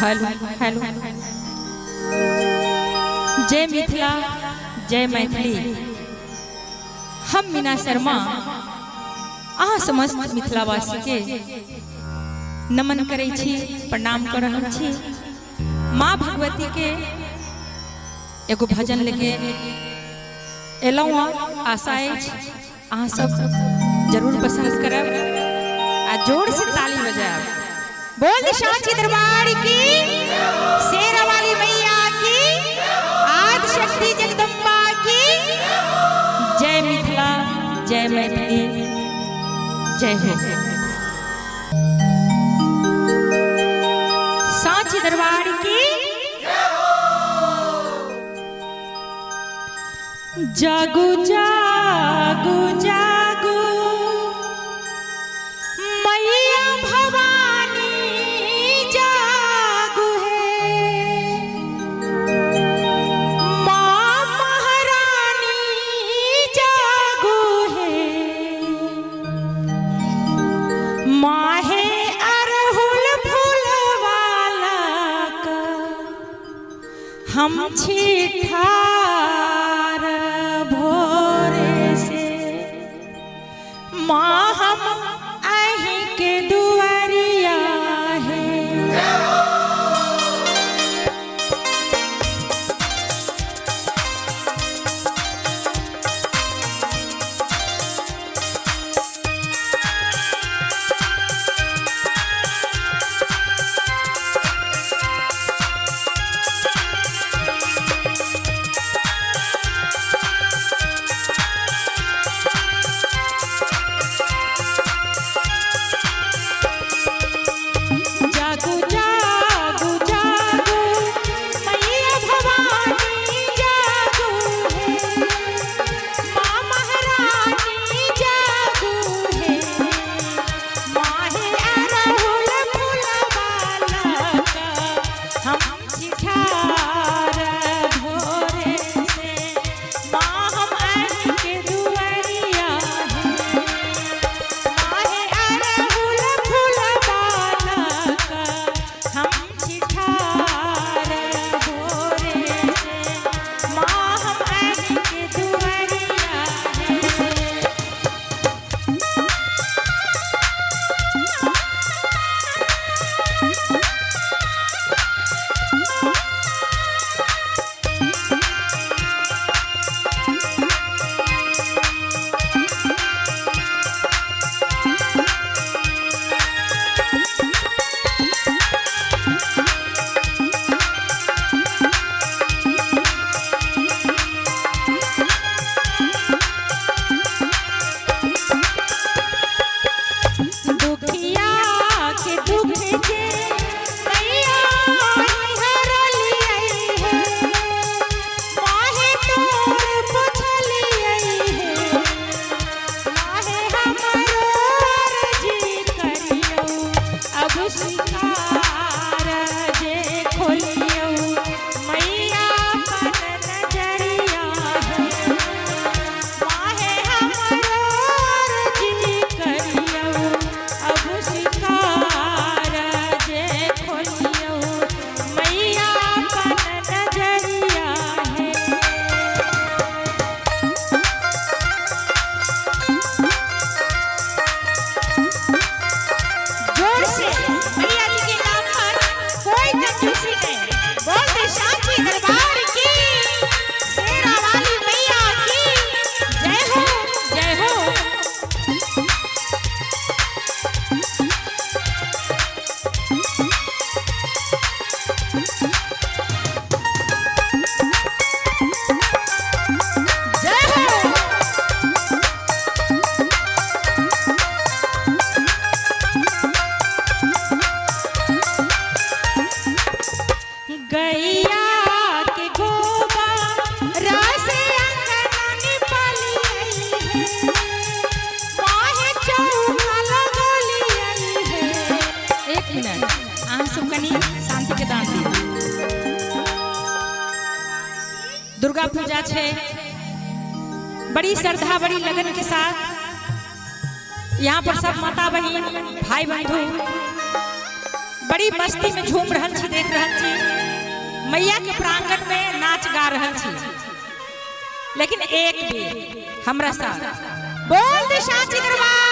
Hello hello. जय मिथिला, जय मैथिली। हम मीना शर्मा अहाँ समस्त मिथिलावासी के नमन करै छी, प्रणाम कर रहल छी। माँ भगवती के एगो भजन लेके एलहुँ। आशा अहाँ सब जरूर पसंद करब आ जोर से ताली बजाब। बोल सांची दरबार की, शेरा वाली मैया की, आदि शक्ति जगदम्बा की। जय मिथिला, जय मैथिली, जय हो। सांची दरबार की। जागो जागो जागो मैया भवानी जागो है, माँ महारानी जागो है। माँ है अरहुल फूल वाला का हम छिठा माँ हम अहीं के दुआरिया है। दुर्गा पूजा छे, बड़ी श्रद्धा बड़ी लगन के साथ यहाँ पर सब माता बहन भाई बंधु बड़ी मस्ती में झूम रहल छी, देख रहल छी मैया के प्रांगण में नाच गा रहल छी। लेकिन एक भी हमरा साथ बोल दे सांची दरबार